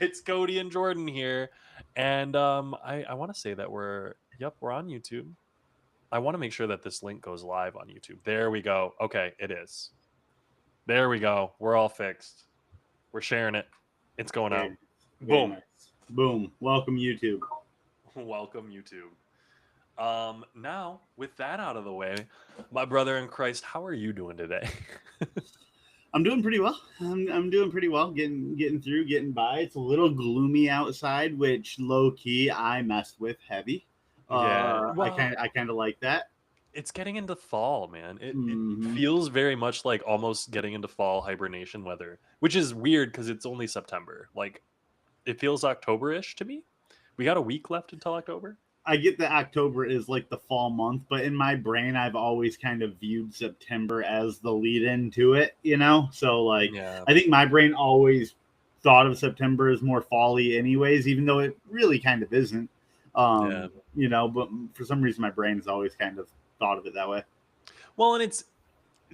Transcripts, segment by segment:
It's Cody and Jordan here, and I want to say that we're on YouTube. I want to make sure that this link goes live on YouTube. There we go. Okay, it is. There we go. We're all fixed. We're sharing it. It's going Very out. nice. Very Boom. nice. Boom. Welcome, YouTube. Welcome, YouTube. Now with that out of the way, my brother in Christ, how are you doing today? I'm doing pretty well. I'm doing pretty well. Getting through, getting by. It's a little gloomy outside, which low key I messed with heavy. Yeah. I Well, kind of like that. it's getting into fall, man. It Hmm. feels very much like almost getting into fall hibernation weather, which is weird because it's only September. Like it feels October-ish to me. We got a week left until October. I get that October is like the fall month, but in my brain, I've always kind of viewed September as the lead into it, you know? So, like, Yeah. I think my brain always thought of September as more fall-y anyways, even though it really kind of isn't. Yeah. You know, but for some reason, my brain has always kind of thought of it that way. Well, and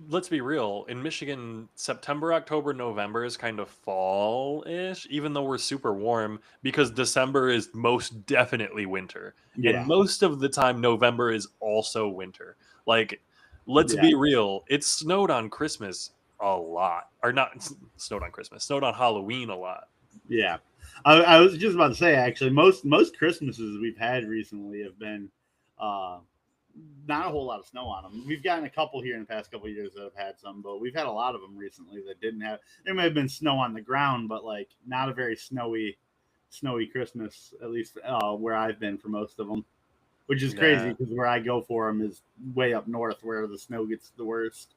let's be real. In Michigan, September, October, November is kind of fall-ish, even though we're super warm, because December is most definitely winter. And Yeah. most of the time, November is also winter. Like, let's Yeah. be real. It snowed on Christmas a lot. Or not snowed on Christmas, snowed on Halloween a lot. Yeah. I was just about to say, actually, most Christmases we've had recently have been uh, not a whole lot of snow on them. We've gotten a couple here in the past couple of years that have had some, but we've had a lot of them recently that didn't have. There may have been snow on the ground, but like not a very snowy Christmas, at least where I've been for most of them. Which is crazy Yeah. because where I go for them is way up north, where the snow gets the worst.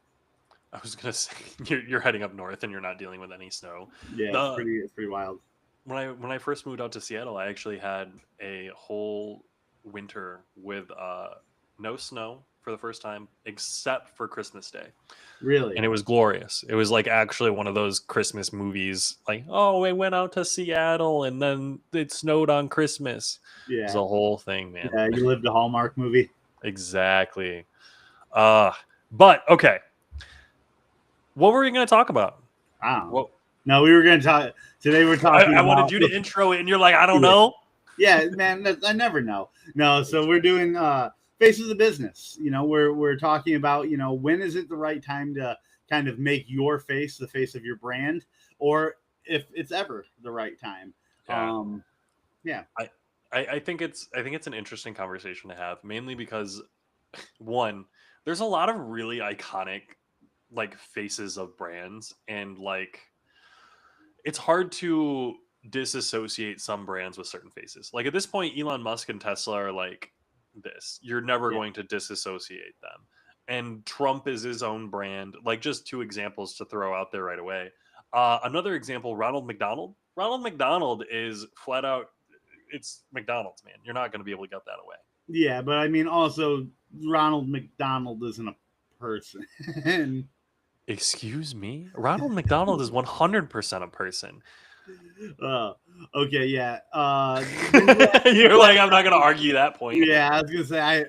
I was gonna say you're heading up north and you're not dealing with any snow. Yeah, The it's pretty wild. when I first moved out to Seattle, I actually had a whole winter with no snow for the first time, except for Christmas Day, and Really. it was glorious. It was like actually one of those Christmas movies, like oh, we went out to Seattle and then it snowed on Christmas. It was Yeah, a whole thing, man. yeah. You lived a Hallmark movie. Exactly. Uh but okay, what were we going to talk about? I don't know. What No, we were going to talk today. We're talking I wanted about you to intro it, and you're like, I don't yeah, know. yeah, man. I never know. No, so we're doing faces of business. You know, we're talking about when is it the right time to kind of make your face the face of your brand, or if it's ever the right time. Yeah. Um, yeah, I, I think it's an interesting conversation to have, mainly because one, there's a lot of really iconic like faces of brands, and like it's hard to disassociate some brands with certain faces. Like at this point, Elon Musk and Tesla are like this. You're never yeah, going to disassociate them. And Trump is his own brand. Like just two examples to throw out there right away. Another example, Ronald McDonald. Ronald McDonald is flat out. It's McDonald's, man. You're not going to be able to get that away. yeah. But I mean, also Ronald McDonald isn't a person. Excuse me? Ronald McDonald is 100% a person. uh, okay, yeah. You're like, I'm not going to argue that point. Yeah, I was gonna say,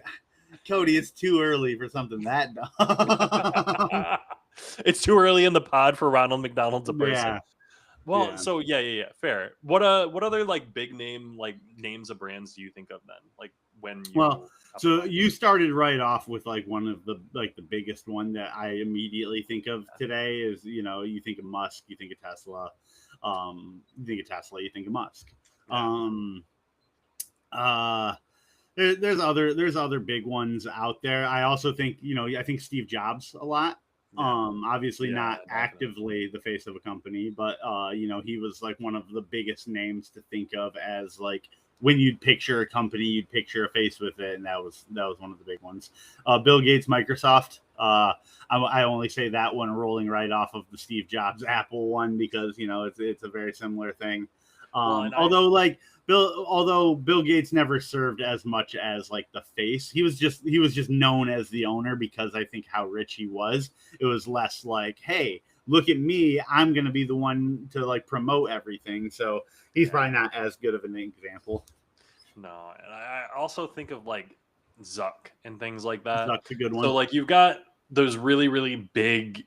Cody, it's too early for something that dumb. It's too early in the pod for Ronald McDonald's a person. Yeah, Well, yeah. so yeah, fair. What other like big name like names of brands do you think of then? Like when Well, you have in so mind? you started right off with like one of the biggest one that I immediately think of today is you think of Musk, you think of Tesla, you think of Tesla, you think of Musk. Yeah, Um, uh, there's other big ones out there. I also think I think Steve Jobs a lot. yeah, Obviously yeah, not definitely. actively the face of a company, but he was like one of the biggest names to think of as like when you'd picture a company, you'd picture a face with it, and that was one of the big ones. Bill Gates, Microsoft. I only say that one rolling right off of the Steve Jobs Apple one because it's a very similar thing. Well, and Although Bill Gates never served as much as like the face, he was just known as the owner because I think how rich he was. It was less like, hey, look at me, I'm gonna be the one to like promote everything. So he's yeah, probably not as good of an example. no, and I also think of like Zuck and things like that. Zuck's a good So one. like you've got those really really big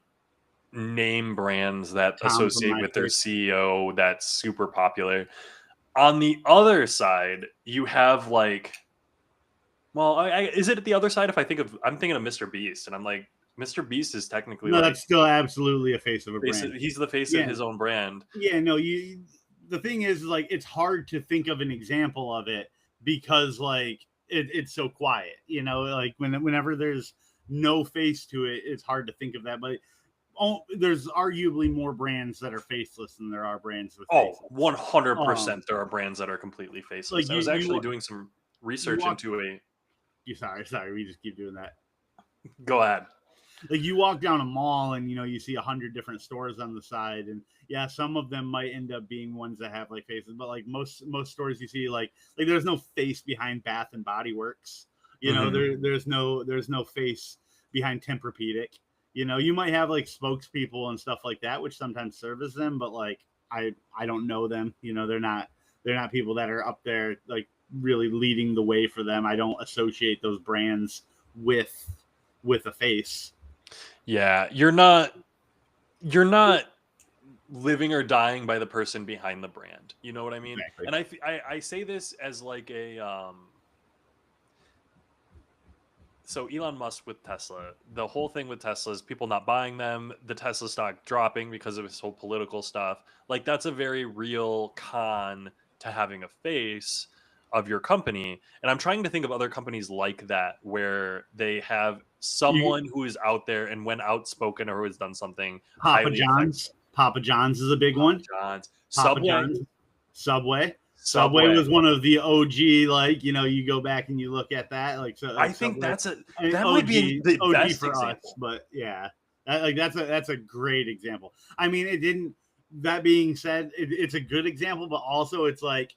name brands that Tom from associate with their MySpace. CEO that's super popular. On the other side, you have like, well, is it the other side? If I'm thinking of Mr. Beast, and I'm like, Mr. Beast is technically No, like that's still absolutely a face of a brand. he's the face of Yeah, his own brand. yeah. No, you. The thing is, like, it's hard to think of an example of it because, like, it's so quiet. You know, like whenever there's no face to it, it's hard to think of that. But there's arguably more brands that are faceless than there are brands with Oh, faces. 100%. There are brands that are completely Like faceless. I was actually doing some you research walk. into a. You sorry, we just keep doing that. Go ahead. Like you walk down a mall and you see 100 different stores on the side, and yeah, some of them might end up being ones that have like faces, but like most stores you see like there's no face behind Bath and Body Works. There's no face behind Tempur-Pedic. You might have like spokespeople and stuff like that, which sometimes service them, but like I don't know them. They're not people that are up there like really leading the way for them. I don't associate those brands with a face. Yeah, you're not living or dying by the person behind the brand. You know what I mean? Exactly. And I say this as like a so Elon Musk with Tesla, the whole thing with Tesla is people not buying them, the Tesla stock dropping because of his whole political stuff. Like that's a very real con to having a face of your company. And I'm trying to think of other companies like that where they have You someone who is out there and when outspoken or who has done something Papa highly affects John's. Papa John's is a big Papa one. John's, Papa Subway, John's, Subway. Subway Subway. was one of the OG. Like you go back and you look at that, I like think Subway. I mean, that might be OG, the OG best for us, example. but yeah, that's a great example. I mean, it didn't. That being said, it's a good example, but also it's like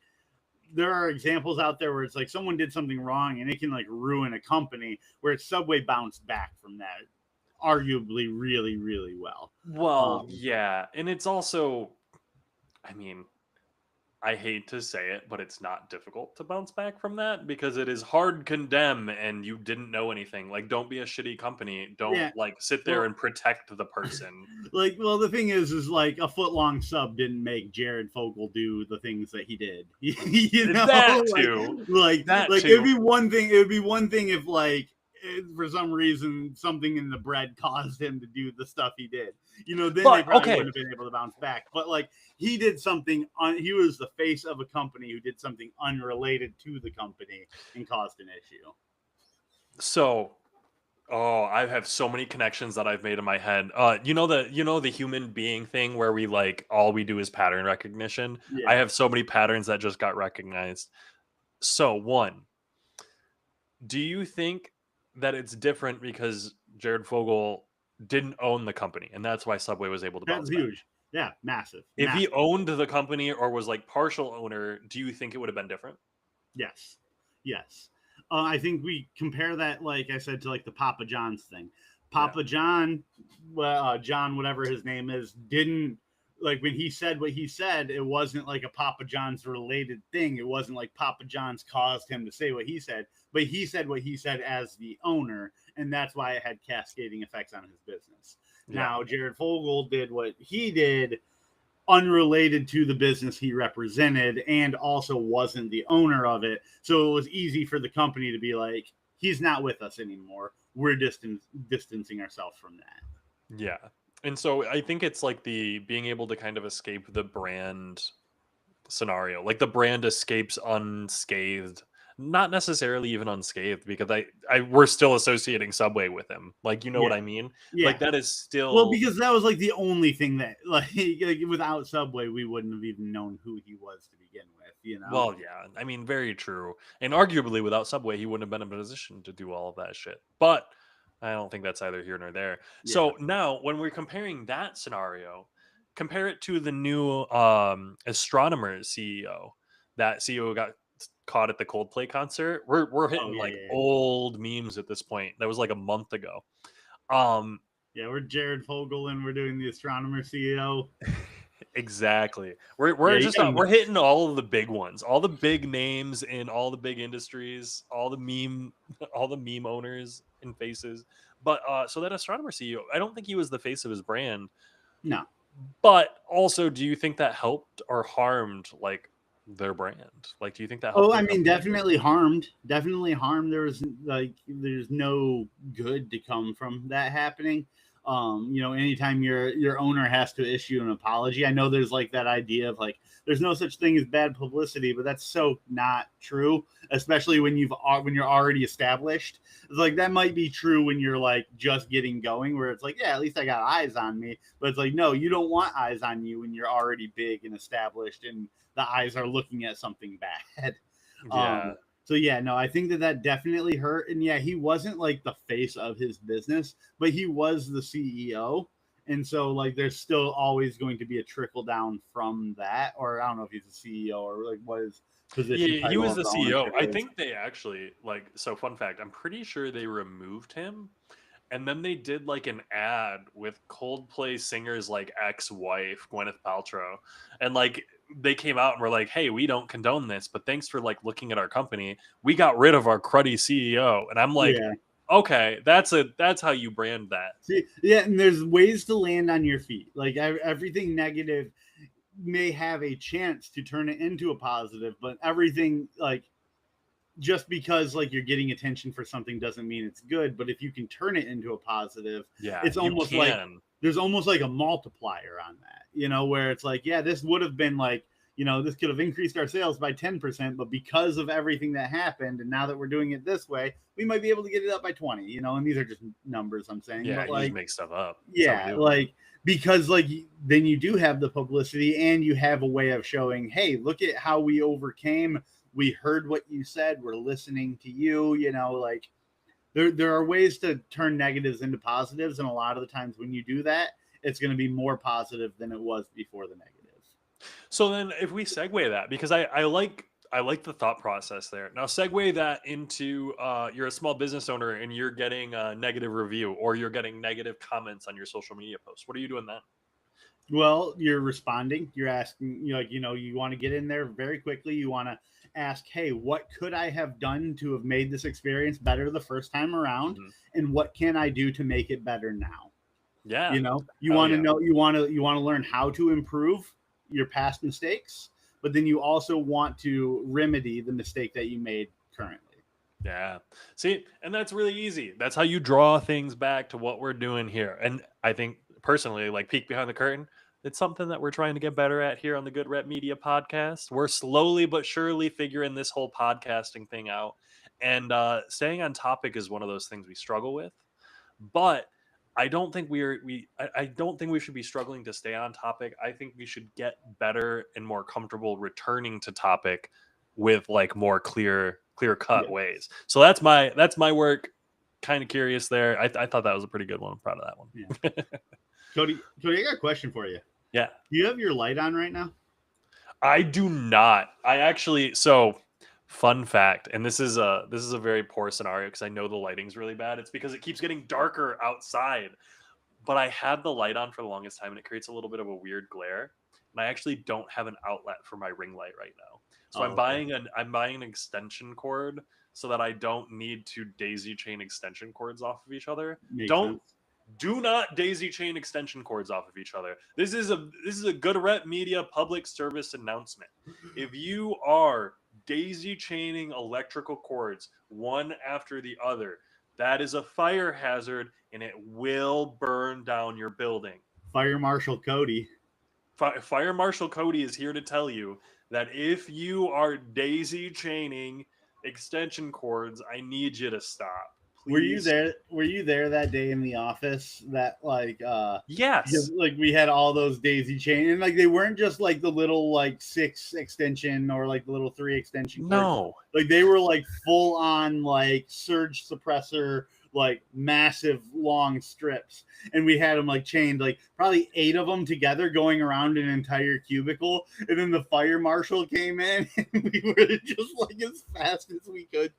there are examples out there where it's like someone did something wrong and it can like ruin a company. Where Subway bounced back from that, arguably really really well. Well, Um, yeah, and it's also, I mean, I hate to say it, but it's not difficult to bounce back from that because it is hard condemn and you didn't know anything. Like, don't be a shitty company. Don't yeah. like sit there Well, and protect the person. well, the thing is like a foot long sub didn't make Jared Fogle do the things that he did. That like too. like That like it'd too. be one thing. It would be one thing if like for some reason something in the bread caused him to do the stuff he did. Then they But probably okay, wouldn't have been able to bounce back. But like he did something. He was the face of a company who did something unrelated to the company and caused an issue. so oh, I have so many connections that I've made in my head. The human being thing where we like all we do is pattern recognition. I Yeah. have so many patterns that just got recognized. So one, do you think that it's different because Jared Fogle didn't own the company and that's why Subway was able to That's bounce back? huge. Yeah, massive, If he massive. owned the company or was like partial owner, do you think it would have been different? Yes, yes. I think we compare that, like I said, to like the Papa John's thing. Yeah. Papa John, John, whatever his name is, didn't like when he said what he said. It wasn't like a Papa John's related thing. It wasn't like Papa John's caused him to say what he said, but he said what he said as the owner, and that's why it had cascading effects on his business. Yeah. Now, Jared Fogle did what he did unrelated to the business he represented and also wasn't the owner of it. So it was easy for the company to be like, he's not with us anymore. We're distancing ourselves from that. Yeah. And so I think it's like the being able to kind of escape the brand scenario. Like the brand escapes unscathed, not necessarily even unscathed because we're still associating Subway with him. Like you know what Yeah. I mean? Yeah. Like that is Well, still because that was like the only thing that like without Subway, we wouldn't have even known who he was to begin with. well, yeah. I mean, very true. And arguably without Subway, he wouldn't have been in a position to do all of that shit. But I don't think that's either here nor there. Yeah. So now when we're comparing that scenario, compare it to the new astronomer CEO. That CEO got caught at the Coldplay concert. We're Oh hitting yeah, like yeah, old memes at this point. That was like a month ago. Um yeah. We're Jared Fogle and we're doing the astronomer CEO. exactly. Yeah, We're you just got we're hitting all of the big ones, all the big names in all the big industries, all the meme all the meme owners and faces. But so that astronomer CEO, I don't think he was the face of his brand. No. But also, do you think that helped or harmed like their brand? Like, do you think that helped Oh, their I mean, company? definitely harmed. Definitely harmed. There was like, there's no good to come from that happening. Anytime your owner has to issue an apology, I know there's like that idea of like there's no such thing as bad publicity, but that's so not true. Especially when you're already established. It's like that might be true when you're like just getting going, where it's like, yeah, at least I got eyes on me. But it's like, no, you don't want eyes on you when you're already big and established and the eyes are looking at something bad. Yeah. So yeah, no, I think that definitely hurt. And yeah, he wasn't like the face of his business, but he was the CEO. And so like there's still always going to be a trickle down from that. Or I don't know if he's a CEO or like what his position He title was of the the CEO. ownership I is. think they actually like so fun fact, I'm pretty sure they removed him and then they did like an ad with Coldplay singer's like ex-wife, Gwyneth Paltrow. And like they came out and were like, "Hey, we don't condone this, but thanks for like looking at our company. We got rid of our cruddy CEO." And I'm like, Yeah. "Okay, that's how you brand that." See, yeah, and there's ways to land on your feet. Like everything negative may have a chance to turn it into a positive, but everything like just because like you're getting attention for something doesn't mean it's good. But if you can turn it into a positive, Yeah, it's you almost like can. there's almost like a multiplier on that, where it's like, yeah, this would have been like, this could have increased our sales by 10%, but because of everything that happened, and now that we're doing it this way, we might be able to get it up by 20, and these are just numbers I'm saying, Yeah, but you just like, make stuff up. That's how we yeah, do. like because like then you do have the publicity and you have a way of showing, hey, look at how we overcame. We heard what you said. We're listening to you. Like there are ways to turn negatives into positives, and a lot of the times when you do that, it's going to be more positive than it was before the negative. So then if we segue that, because I like the thought process there. Now segue that into you're a small business owner and you're getting a negative review or you're getting negative comments on your social media posts. What are you doing then? Well, you're responding. You're asking, you want to get in there very quickly. You want to ask, hey, what could I have done to have made this experience better the first time around? Mhm. And what can I do to make it better now? Yeah. You Hell want to yeah. know, you want to learn how to improve your past mistakes, but then you also want to remedy the mistake that you made currently. Yeah. See, and that's really easy. That's how you draw things back to what we're doing here. And I think personally, like peek behind the curtain, it's something that we're trying to get better at here on the Good Rep Media podcast. We're slowly but surely figuring this whole podcasting thing out. And staying on topic is one of those things we struggle with. But I don't think we should be struggling to stay on topic. I think we should get better and more comfortable returning to topic with like more clear cut Yeah. ways. So that's my work. Kind of curious there. I thought that was a pretty good one. I'm proud of that Yeah. one. Cody, I got a question for you. Yeah. Do you have your light on right now? I do not. I actually so fun fact, and this is a very poor scenario because I know the lighting's really bad. It's because it keeps getting darker outside. But I had the light on for the longest time and it creates a little bit of a weird glare. And I actually don't have an outlet for my ring light right now. So Oh, okay. I'm buying an extension cord so that I don't need to daisy chain extension cords off of each other. Makes Don't sense. do not daisy chain extension cords off of each other. This is a Good Rep Media public service announcement. If you are daisy chaining electrical cords one after the other, that is a fire hazard and it will burn down your building. Fire Marshal Cody. Fire Marshal Cody is here to tell you that if you are daisy chaining extension cords, I need you to stop. Were you Please. there? Were you there that day in the office that because Yes. like we had all those daisy chain and like they weren't just like the little like 6 extension or like the little 3 extension cords. No. Like they were like full on like surge suppressor, like massive long strips, and we had them like chained like probably 8 of them together going around an entire cubicle. And then the fire marshal came in and we were just like as fast as we could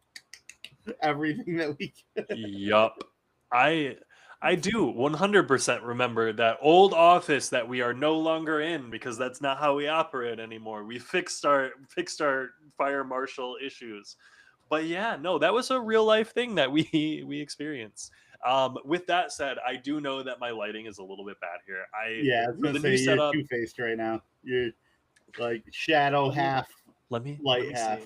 everything that we could. Yup. I I do 100% remember that old office that we are no longer in because that's not how we operate anymore. We fixed our fire marshal issues. But yeah, no, that was a real life thing that we we experienced. With that said, I do know that my lighting is a little bit bad here. I Yeah, I was for gonna the new say you're setup. two faced right now. You're like shadow Let me half, let light me half. see.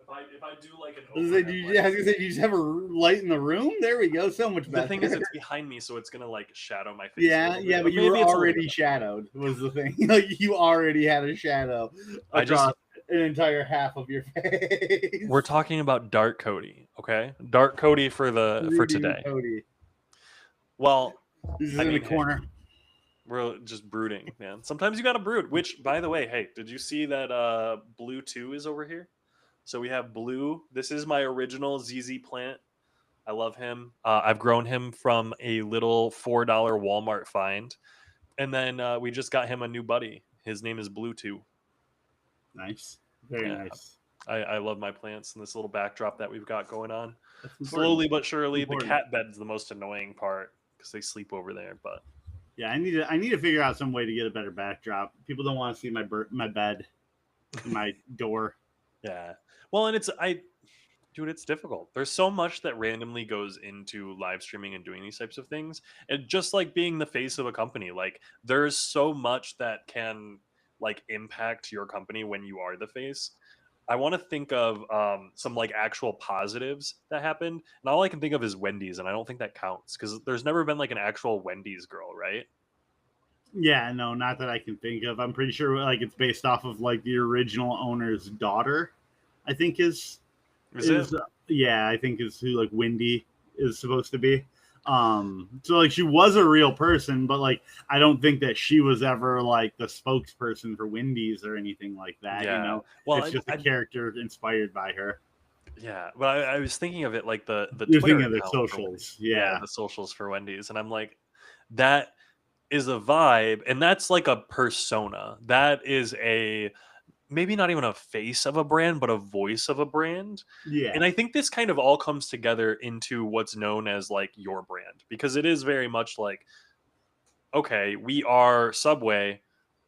If I do like an I was gonna say, overhead light. I was gonna say, do you just have a light in the room? There we go. So much The better. thing is, it's behind me, so it's gonna like shadow my face a Yeah, little yeah, bit. but But you were maybe it's a little already bit shadowed. Was the thing like you already had a shadow better. I just across an entire half of your We're face. talking about Dark Cody, okay? Dark Cody for Brooding today. Cody. Well, This is I in the mean, hey, corner. we're just brooding, man. Sometimes you gotta brood. Which, by the way, hey, did you see that Blue 2 is over here? So we have Blue. This is my original ZZ plant. I love him. I've grown him from a little $4 Walmart find. And then we just got him a new buddy. His name is Blue 2. Nice, very Yeah, nice. I love my plants and this little backdrop that we've got going on. That's important. Slowly but surely, the Important. cat bed's the most annoying part because they sleep over there. But Yeah, I need to figure out some way to get a better backdrop. People don't want to see my bed, my door. yeah, well, and dude, it's difficult. There's so much that randomly goes into live streaming and doing these types of things, and just like being the face of a company, like there's so much that can like impact your company when you are the face. I want to think of some like actual positives that happened, and all I can think of is Wendy's, and I don't think that counts because there's never been like an actual Wendy's girl, right? Yeah, no, not that I can think of. I'm pretty sure like it's based off of like the original owner's daughter. I think Is it? is yeah, I think is who like Wendy is supposed to be. So like she was a real person, but like I don't think that she was ever like the spokesperson for Wendy's or anything like that. You Yeah. know, Well, it's just a character inspired by her. yeah, but I was thinking of it like the You're Twitter thinking of their account for Wendy's. socials, Yeah, yeah, the socials for Wendy's, and I'm like, that is a vibe, and that's like a persona. That is a maybe not even a face of a brand, but a voice of a brand. yeah. And I think this kind of all comes together into what's known as like your brand because it is very much like, okay, we are Subway.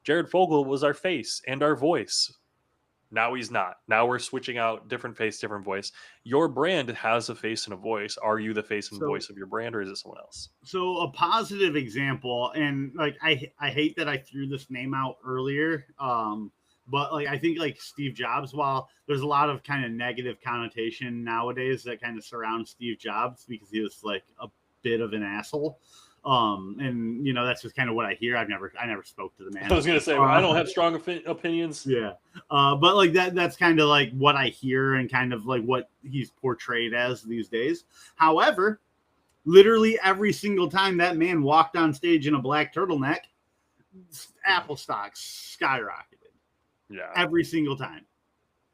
Jared Fogle was our face and our voice. Now he's not. Now we're switching out different face, different voice. Your brand has a face and a voice. Are you the face and So voice of your brand, or is it someone else? so a positive example, and like I hate that I threw this name out earlier, but like I think like Steve Jobs, while there's a lot of kind of negative connotation nowadays that kind of surrounds Steve Jobs because he was like a bit of an asshole. And you know that's just kind of what I hear. I never spoke to the I man. was gonna say I uh, don't have strong opinions. yeah, but like that's kind of like what I hear and kind of like what he's portrayed as these days. However, literally every single time that man walked on stage in a black turtleneck, Apple stocks skyrocketed. Yeah, Every single time.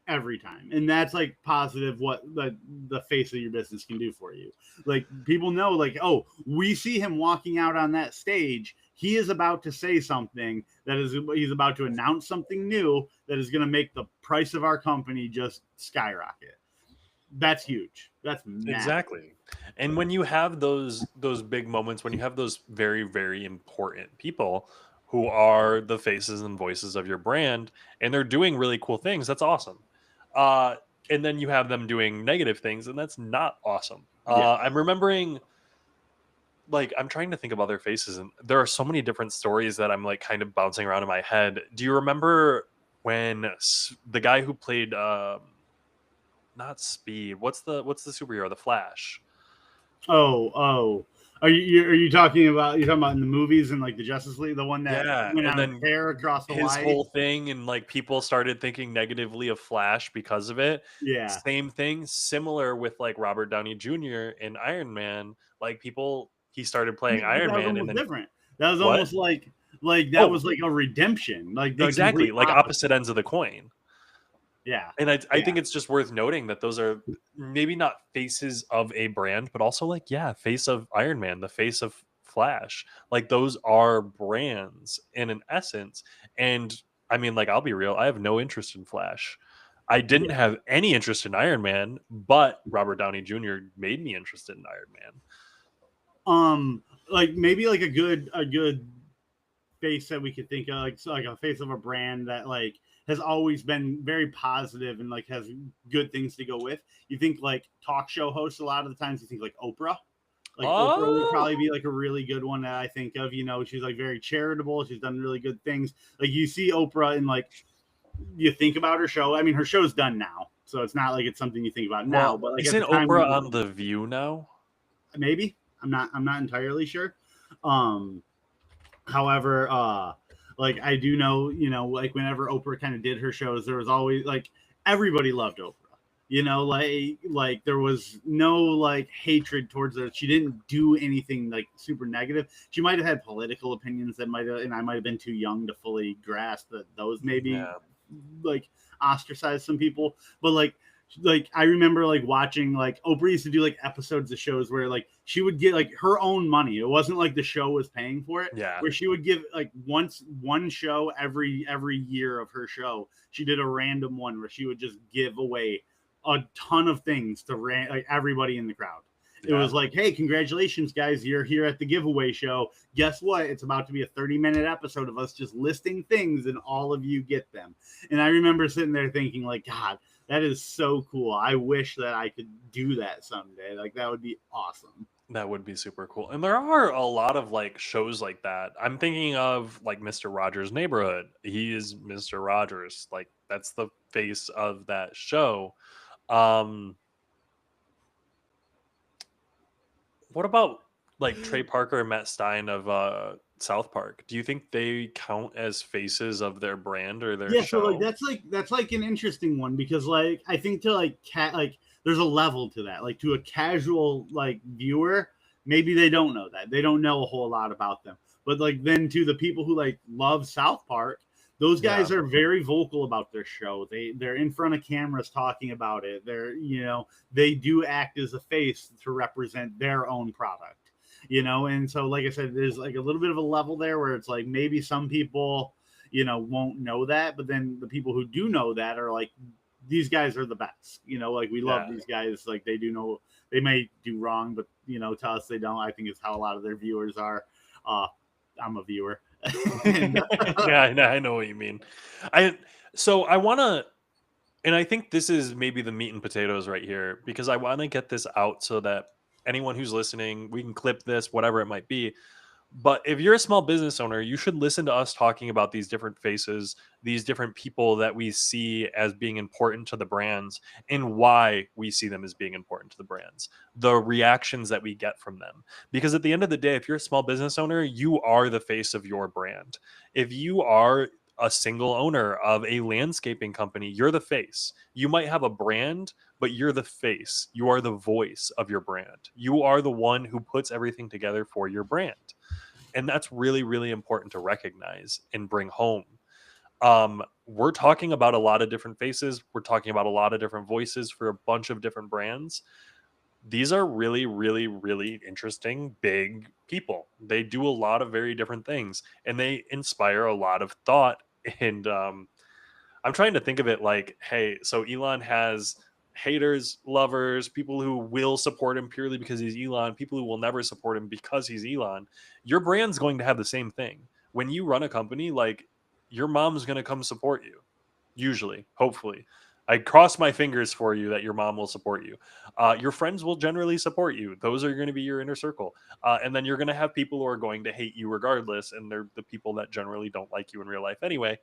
Every time. And that's like positive what the face of your business can do for you. Like people know, like, oh, we see him walking out on that stage. He is about to say something that is he's about to announce something new that is going to make the price of our company just skyrocket. That's huge. That's massive. exactly. And when you have those big moments, when you have those very very important people who are the faces and voices of your brand, and they're doing really cool things, that's awesome. Uh, and then you have them doing negative things, and that's not awesome. Yeah. I'm remembering, like, I'm trying to think of other faces, and there are so many different stories that I'm like kind of bouncing around in my head. Do you remember when the guy who played not Speed? What's the superhero? The Flash. Oh. Are you talking about you're talking about in the movies and like the Justice League, the one that Yeah, went and on a then tear across his Hawaii? whole thing, and like people started thinking negatively of Flash because of it. Yeah. Same thing, similar with like Robert Downey Jr. in Iron Man. Like people, he started I playing mean, but Iron that was Man, and almost then different. That was what? almost like that Oh, was like a redemption, like the exactly, complete like opposite. opposite ends of the coin. Yeah. And I Yeah. think it's just worth noting that those are maybe not faces of a brand, but also like, yeah, face of Iron Man, the face of Flash. Like those are brands in an essence. And I mean, like, I'll be real, I have no interest in Flash. I didn't Yeah. have any interest in Iron Man, but Robert Downey Jr. made me interested in Iron Man. Um like maybe like a good face that we could think of, like so like a face of a brand that like has always been very positive and like has good things to go with. You think like talk show hosts a lot of the times. You think like Oprah. Like Oprah would Oh, probably be like a really good one that I think of. She's like very charitable. She's done really good things. Like you see Oprah and like you think about her show. I mean, her show's done now, so it's not like it's something you think about now. well, But like at isn't the time, Oprah on The View now? maybe I'm not entirely sure. Um, However, like I do know, like whenever Oprah kind of did her shows, there was always like everybody loved Oprah. Like there was no like hatred towards her. She didn't do anything like super negative. She might have had political opinions that might have, and I might have been too young to fully grasp that those maybe Yeah, like ostracize some people. But like I remember like watching like Oprah used to do like episodes of shows where like she would get like her own money. It wasn't like the show was paying for it. yeah, Where she would give like one show every year of her show. She did a random one where she would just give away a ton of things to like everybody in the crowd. It yeah. was like, hey, congratulations, guys. You're here at the giveaway show. Guess what? It's about to be a 30-minute episode of us just listing things and all of you get them. And I remember sitting there thinking, like, God, that is so cool. I wish that I could do that someday. Like, that would be awesome. That would be super cool. And there are a lot of like shows like that. I'm thinking of like Mr. Rogers' Neighborhood. He is Mr. Rogers. Like that's the face of that show. Um what about like Trey Parker and Matt Stein of South Park? Do you think they count as faces of their brand or their Yeah, so show? that's like an interesting one because like I think to like cat like there's a level to that. Like to a casual like viewer, maybe they don't know that. They don't know a whole lot about them. But like then to the people who like love South Park, those Yeah. guys are very vocal about their show. They're in front of cameras talking about it. They do act as a face to represent their own product. And so like I said, there's like a little bit of a level there where it's like maybe some people won't know that. But then the people who do know that are like, these guys are the best. Like we love Yeah. these guys. Like they do know they may do wrong, but to us they don't. I think it's how a lot of their viewers are. Uh, I'm a viewer. and, Yeah, I know what you mean. I so I want to and I think this is maybe the meat and potatoes right here because I want to get this out so that anyone who's listening, we can clip this, whatever it might be. But if you're a small business owner, you should listen to us talking about these different faces, these different people that we see as being important to the brands and why we see them as being important to the brands, the reactions that we get from them. Because at the end of the day, if you're a small business owner, you are the face of your brand. If you are a single owner of a landscaping company, you're the face. You might have a brand, but you're the face. You are the voice of your brand. You are the one who puts everything together for your brand, and that's really really important to recognize and bring home. We're talking about a lot of different faces, we're talking about a lot of different voices for a bunch of different brands. These are really really really interesting big people. They do a lot of very different things and they inspire a lot of thought. And I'm trying to think of it like, hey, so Elon has haters, lovers, people who will support him purely because he's Elon, people who will never support him because he's Elon. Your brand's going to have the same thing. When you run a company, like your mom's going to come support you, usually, hopefully. I cross my fingers for you that your mom will support you. Your friends will generally support you. Those are going to be your inner circle. And then you're going to have people who are going to hate you regardless. And they're the people that generally don't like you in real life anyway.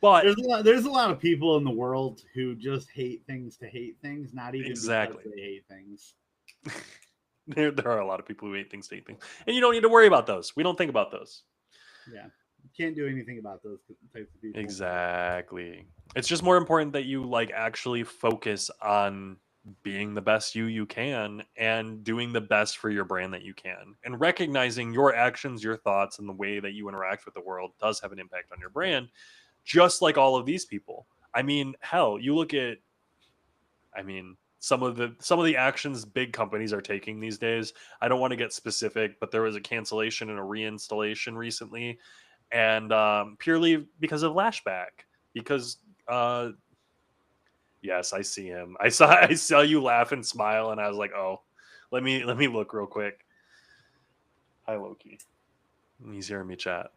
But there's a lot of people in the world who just hate things to hate things, not even because exactly. they hate things. There are a lot of people who hate things, and you don't need to worry about those. We don't think about those. Yeah, you can't do anything about those types of people. Exactly. It's just more important that you like actually focus on being the best you can and doing the best for your brand that you can, and recognizing your actions, your thoughts, and the way that you interact with the world does have an impact on your brand, just like all of these people. I mean, hell, you look at some of the actions big companies are taking these days. I don't want to get specific, but there was a cancellation and a reinstallation recently, and purely because of Lashback. Because yes, I see him. I saw you laugh and smile, and I was like, oh, let me look real quick. Hi Loki. He's hearing me chat.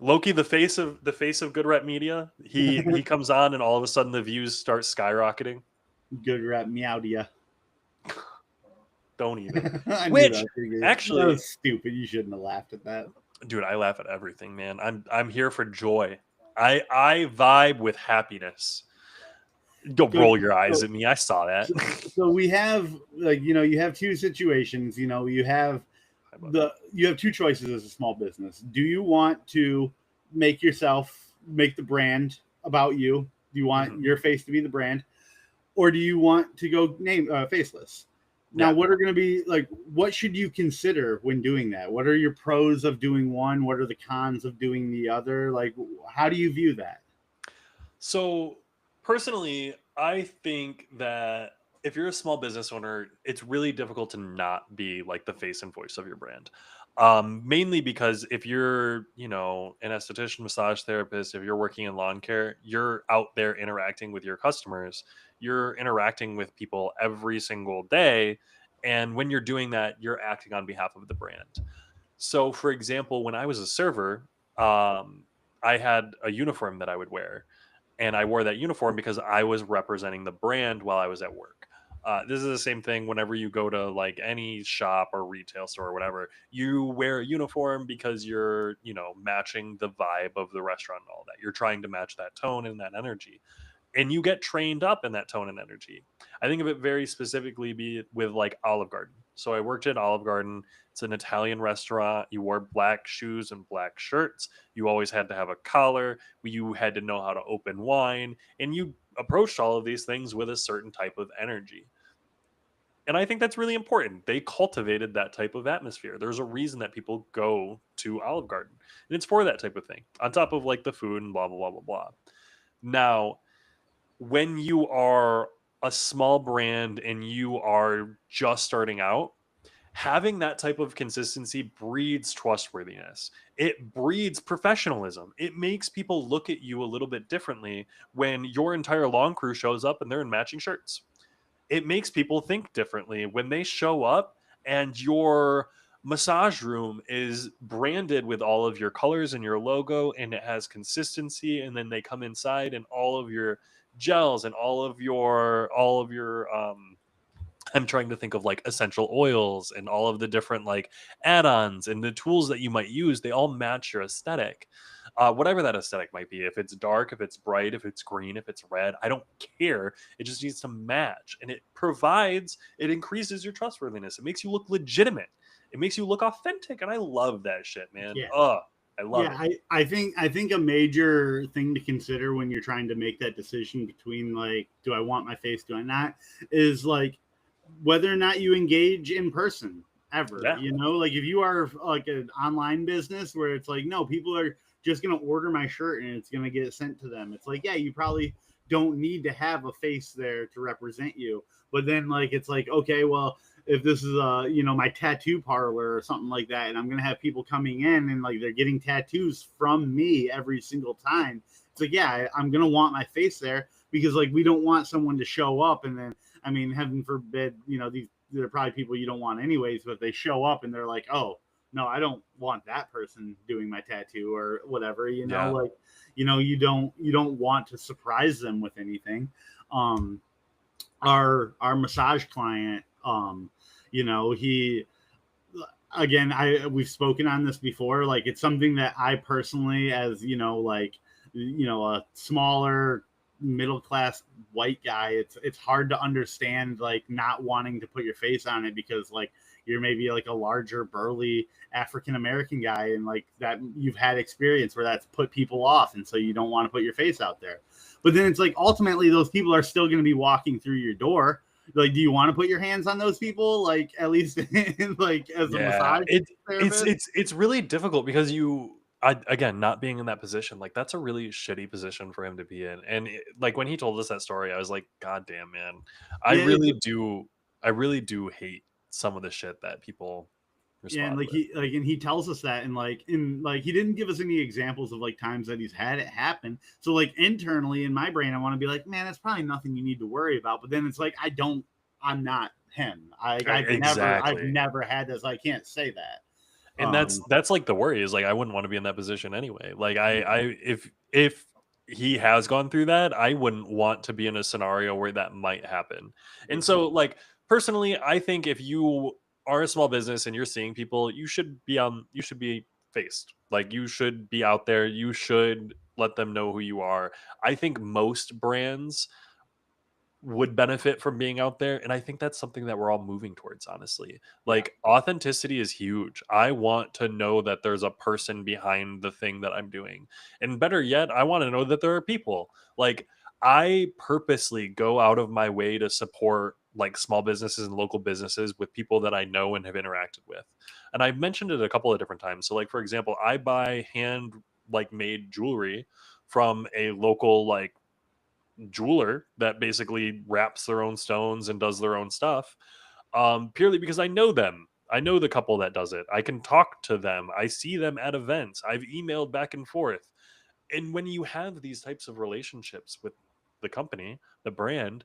Loki, the face of Good Rep Media. He comes on, and all of a sudden the views start skyrocketing. Good rap, meow to ya. Don't even. I knew that Which was that actually, was stupid. You shouldn't have laughed at that. dude, I laugh at everything, man. I'm here for joy. I vibe with happiness. Don't So, roll your eyes so, at me. I saw that. so, so we have, like, you have two situations. You have Hi, buddy. you have two choices as a small business. Do you want to make the brand about you? Do you want Mhm. your face to be the brand, or do you want to go name faceless? Now, Yeah. what are going to be like? What should you consider when doing that? What are your pros of doing one? What are the cons of doing the other? Like, how do you view that? So personally, I think that if you're a small business owner, it's really difficult to not be like the face and voice of your brand. Mainly because if you're, an esthetician, massage therapist, if you're working in lawn care, you're out there interacting with your customers. You're interacting with people every single day. And when you're doing that, you're acting on behalf of the brand. So, for example, when I was a server, I had a uniform that I would wear, and I wore that uniform because I was representing the brand while I was at work. This is the same thing whenever you go to like any shop or retail store or whatever. You wear a uniform because you're, matching the vibe of the restaurant and all that. You're trying to match that tone and that energy, and you get trained up in that tone and energy. I think of it very specifically be with like Olive Garden. So I worked at Olive Garden. It's an Italian restaurant. You wore black shoes and black shirts. You always had to have a collar. You had to know how to open wine, and you approached all of these things with a certain type of energy. And I think that's really important. They cultivated that type of atmosphere. There's a reason that people go to Olive Garden, and it's for that type of thing. On top of like the food and blah blah blah blah blah. Now, when you are a small brand and you are just starting out, having that type of consistency breeds trustworthiness. It breeds professionalism. It makes people look at you a little bit differently when your entire lawn crew shows up and they're in matching shirts. It makes people think differently when they show up and your massage room is branded with all of your colors and your logo, and it has consistency, and then they come inside and all of your gels and all of your I'm trying to think of like essential oils and all of the different like add-ons and the tools that you might use. They all match your aesthetic, whatever that aesthetic might be. If it's dark, if it's bright, if it's green, if it's red, I don't care. It just needs to match, and it increases your trustworthiness. It makes you look legitimate. It makes you look authentic, and I love that shit, man. Yeah. I love Yeah, it. I think a major thing to consider when you're trying to make that decision between, like, do I want my face, do I not, is like whether or not you engage in person ever. Yeah, Like if you are like an online business where it's like, no, people are just gonna order my shirt and it's gonna get sent to them. It's like, yeah, you probably don't need to have a face there to represent you. But then like it's like, okay, well, if this is my tattoo parlor or something like that, and I'm gonna have people coming in and like they're getting tattoos from me every single time, it's like, yeah, I'm gonna want my face there because like we don't want someone to show up and then, I mean, heaven forbid, they're probably people you don't want anyways, but they show up and they're like, oh no, I don't want that person doing my tattoo or whatever, yeah, like, you don't want to surprise them with anything. um our massage client, he, again, we've spoken on this before, like it's something that I personally, as like, a smaller middle class white guy, it's hard to understand, like not wanting to put your face on it because like you're maybe like a larger burly African American guy, and like that you've had experience where that's put people off, and so you don't want to put your face out there. But then it's like ultimately those people are still going to be walking through your door. Like, do you want to put your hands on those people? Like, at least like as a yeah. massage It's therapist? it's it's really difficult because again, not being in that position, like that's a really shitty position for him to be in. And like when he told us that story, I was like, God damn, man, I Yeah, really do, I really do hate some of the shit that people yeah, and respond like with. he tells us that, and like he didn't give us any examples of like times that he's had it happen. So like internally in my brain, I want to be like, man, that's probably nothing you need to worry about. But then it's like I'm not him. I've Exactly. never had this. I can't say that. And that's Um, that's like the worry is like I wouldn't want to be in that position anyway. Like I yeah, if he has gone through that, I wouldn't want to be in a scenario where that might happen. And yeah, so like personally, I think if you are a small business and you're seeing people, you should be faced. Like you should be out there. You should let them know who you are. I think most brands would benefit from being out there, and I think that's something that we're all moving towards, honestly. Yeah. Like authenticity is huge. I want to know that there's a person behind the thing that I'm doing, and better yet, I want to know that there are people. Like I purposely go out of my way to support like small businesses and local businesses with people that I know and have interacted with. And I've mentioned it a couple of different times. So like for example, I buy hand like made jewelry from a local like jeweler that basically wraps their own stones and does their own stuff, purely because I know them. I know the couple that does it. I can talk to them. I see them at events. I've emailed back and forth. And when you have these types of relationships with the company, the brand,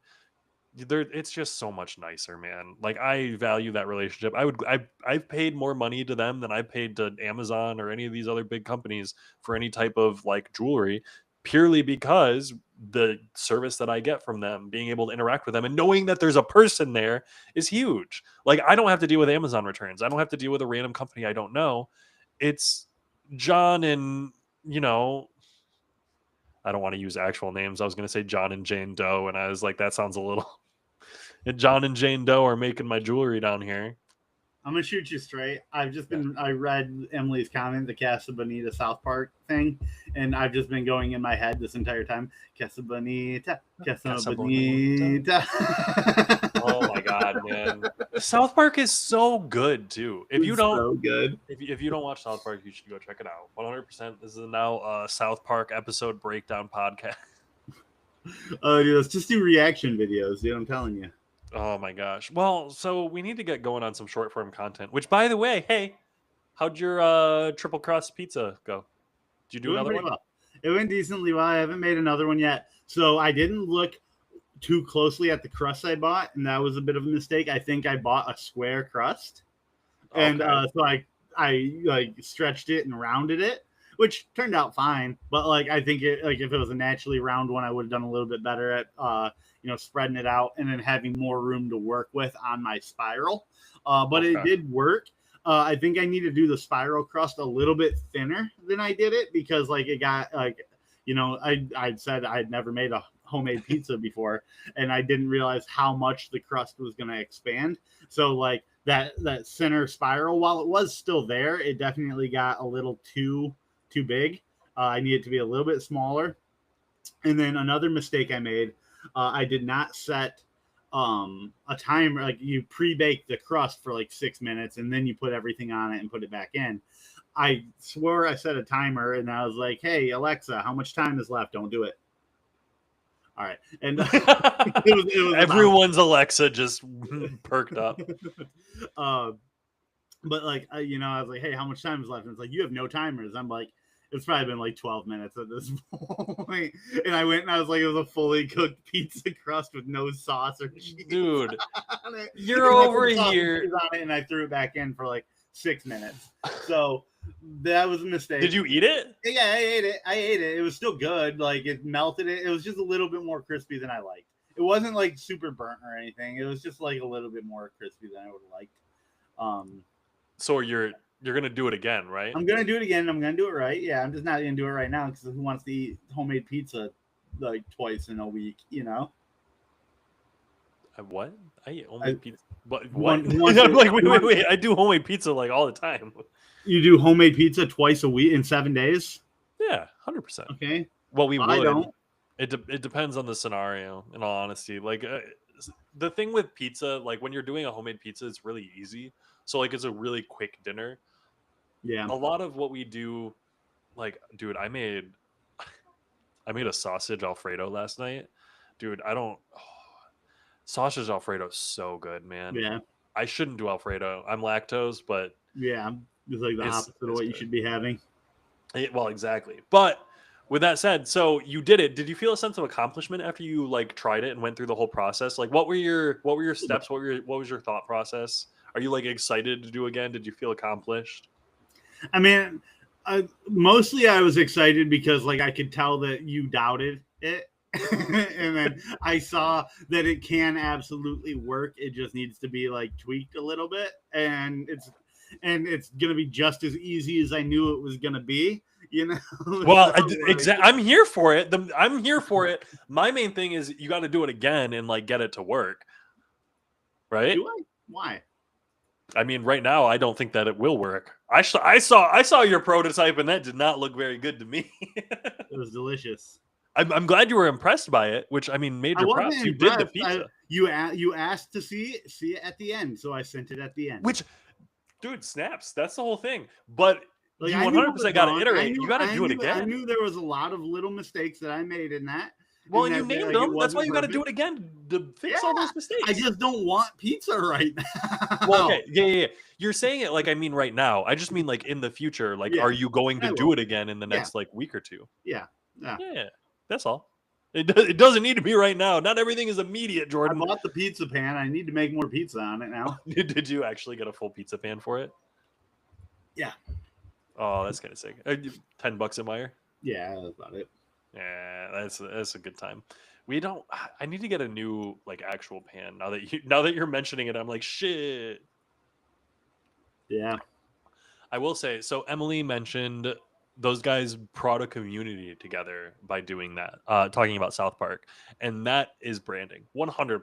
there it's just so much nicer, man. Like I value that relationship. I've paid more money to them than I paid to Amazon or any of these other big companies for any type of like jewelry, purely because the service that I get from them, being able to interact with them and knowing that there's a person there is huge. Like I don't have to deal with Amazon returns. I don't have to deal with a random company I don't know. It's John and, you know, I don't want to use actual names. I was going to say John and Jane Doe, and I was like, that sounds a little. And John and Jane Doe are making my jewelry down here. I'm gonna shoot you straight. Yeah. I read Emily's comment, the Casa Bonita South Park thing, and I've just been going in my head this entire time. Casa Bonita, Casa Casa Bonita. Bonita. Oh my god, man! South Park is so good too. If you It's don't, so good. if you don't watch South Park, you should go check it out. 100%. This is now a South Park episode breakdown podcast. Oh, dude, let's just do reaction videos, dude. I'm telling you. Oh my gosh. Well, so we need to get going on some short form content. Which, by the way, hey, how'd your triple crust pizza go? Did you It do went another pretty one? well. It went decently well. I haven't made another one yet, so I didn't look too closely at the crust I bought, and that was a bit of a mistake. I think I bought a square crust, and Okay. so I like stretched it and rounded it, which turned out fine. But like I think it like if it was a naturally round one, I would have done a little bit better at spreading it out and then having more room to work with on my spiral. But it Okay. did work. I think I need to do the spiral crust a little bit thinner than I did it because like it got like I'd said I'd never made a homemade pizza before and I didn't realize how much the crust was going to expand. So like that center spiral, while it was still there, it definitely got a little too big. I needed to be a little bit smaller. And then another mistake I made, I did not set a timer. Like you pre-bake the crust for like 6 minutes and then you put everything on it and put it back in. I swore I set a timer and I was like, hey Alexa, how much time is left? Don't do it. All right. And it was Everyone's Alexa just perked up. uh, but like I was like, hey, how much time is left? And it's like, you have no timers. I'm like, it's probably been like 12 minutes at this point. And I went and I was like, it was a fully cooked pizza crust with no sauce or cheese. Dude, on it. you're And I over put sauce and here. cheese on it and I threw it back in for like 6 minutes. So that was a mistake. Did you eat it? Yeah, I ate it. It was still good. Like it melted it. It was just a little bit more crispy than I liked. It wasn't like super burnt or anything. It was just like a little bit more crispy than I would have liked. So you're gonna do it again, right? I'm gonna do it again. I'm gonna do it right. Yeah, I'm just not gonna do it right now because who wants to eat homemade pizza like twice in a week? You know. What? I eat homemade pizza. What? I'm like, wait. I do homemade pizza like all the time. You do homemade pizza twice a week in 7 days? Yeah, 100%. Okay. Well, we would. I don't. It depends on the scenario. In all honesty, like the thing with pizza, like when you're doing a homemade pizza, it's really easy. So like it's a really quick dinner. Yeah. A lot of what we do, like, dude, I made a sausage Alfredo last night. Dude, sausage Alfredo is so good, man. Yeah. I shouldn't do Alfredo. I'm lactose, but Yeah. It's like the opposite of what you should be having. well, exactly. But with that said, so you did it. Did you feel a sense of accomplishment after you like tried it and went through the whole process? Like, what were your steps? What was your thought process? Are you like excited to do again? Did you feel accomplished? I mean, mostly I was excited because like I could tell that you doubted it And then I saw that it can absolutely work. It just needs to be like tweaked a little bit, and it's gonna be just as easy as I knew it was gonna be. You know, Well, so like, I'm here for it. I'm here for it. My main thing is you got to do it again and like get it to work, right? do I? Why? I mean, right now I don't think that it will work. I saw your prototype and that did not look very good to me. It was delicious. I'm glad you were impressed by it, which I mean, I major wasn't props. You did the impressed. pizza, You asked to see it at the end, so I sent it at the end. which, dude, snaps. That's the whole thing. But Like you I knew it was 100% got to wrong. I iterate. You knew got to I do it knew I again. knew there was a lot of little mistakes that I made in that, Well, and you that named like it them. That's why wasn't you got to do perfect. it again to fix all Yeah, those I mistakes. just don't want pizza right Well, now. okay, yeah. You're saying it like I mean right now. I just mean like in the future. Like, Yeah, are you going to I do will. it again in the Yeah, next like week or two? yeah, yeah. Yeah, that's all. It doesn't need to be right now. Not everything is immediate, I Jordan. bought the pizza pan. I need to make more pizza on it now. Did you actually get a full pizza pan for it? Yeah, Oh, that's kind of sick. $10 a Meyer. yeah, that's about it. Yeah, that's a good time. We don't. I need to get a new like actual pan now that you're mentioning it. I'm like shit. Yeah, I will say so. Emily mentioned those guys brought a community together by doing that. Talking about South Park, and that is branding. 100%.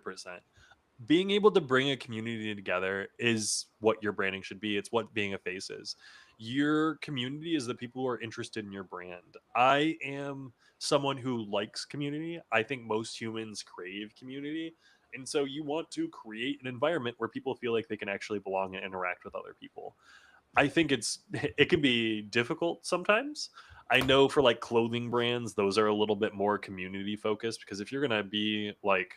Being able to bring a community together is what your branding should be. It's what being a face is. Your community is the people who are interested in your brand. I am someone who likes community. I think most humans crave community. And so you want to create an environment where people feel like they can actually belong and interact with other people. I think it can be difficult sometimes. I know for like clothing brands, those are a little bit more community focused because if you're going to be like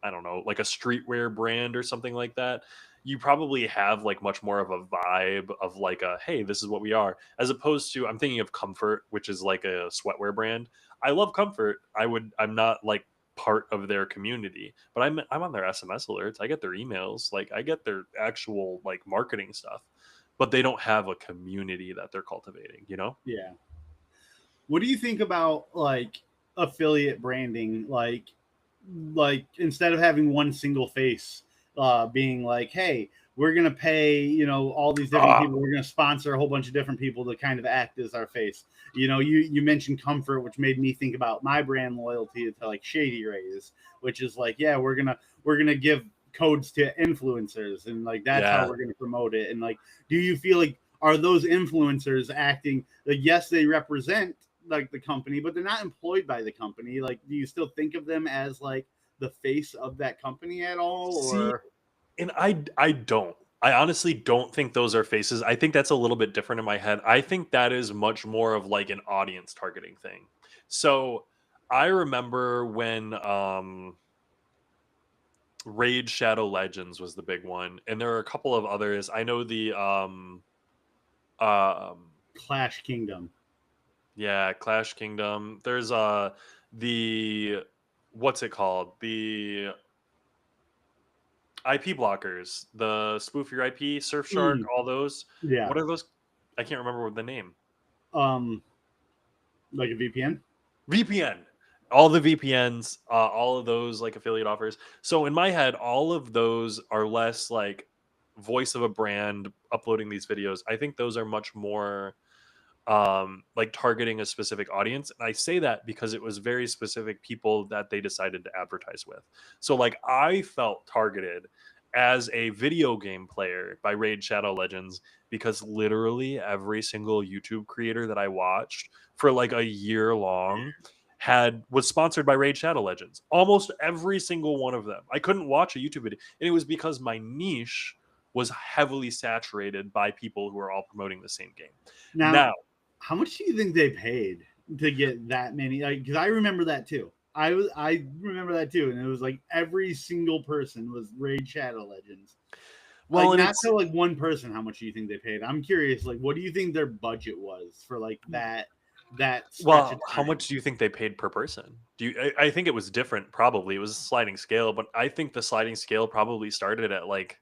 I don't know, like a streetwear brand or something like that, you probably have like much more of a vibe of like a hey, this is what we are, as opposed to I'm thinking of Comfort, which is like a sweatwear brand. I love Comfort. I'm not like part of their community, but I'm on their SMS alerts. I get their emails, like I get their actual like marketing stuff, but they don't have a community that they're cultivating, you know? yeah. What do you think about like affiliate branding? Like instead of having one single face, being like, hey, we're gonna pay, all these different Ah, people. We're gonna sponsor a whole bunch of different people to kind of act as our face. You mentioned Comfort, which made me think about my brand loyalty to like Shady Rays, which is like, yeah, we're gonna give codes to influencers, and like that's how yeah. we're gonna promote it. And like, do you feel like are those influencers acting like yes, they represent like the company, but they're not employed by the company? Like, do you still think of them as like the face of that company at all, See, or and I don't. I honestly don't think those are faces. I think that's a little bit different in my head. I think that is much more of like an audience targeting thing. So I remember when Raid Shadow Legends was the big one, and there are a couple of others. I know the um Clash Kingdom? yeah, Clash Kingdom. There's the what's it called? The IP blockers, the spoof your IP, Surfshark, Mm, all those. yeah. What are those? I can't remember the name. um like a VPN. VPN. All the VPNs, all of those like affiliate offers. So in my head, all of those are less like voice of a brand uploading these videos. I think those are much more like targeting a specific audience. And I say that because it was very specific people that they decided to advertise with. So like I felt targeted as a video game player by Raid Shadow Legends because literally every single YouTube creator that I watched for like a year long was sponsored by Raid Shadow Legends. Almost every single one of them. I couldn't watch a YouTube video, and it was because my niche was heavily saturated by people who are all promoting the same game. Now, Now, how much do you think they paid to get that many? Like, because I remember that too. I remember that too, and it was like every single person was Raid Shadow Legends. Like, well, and not it's to like one person. How much do you think they paid? I'm curious. Like, what do you think their budget was for like that stretch well, of how time? much do you think they paid per person? Do you? I think it was different. Probably it was a sliding scale, but I think the sliding scale probably started at like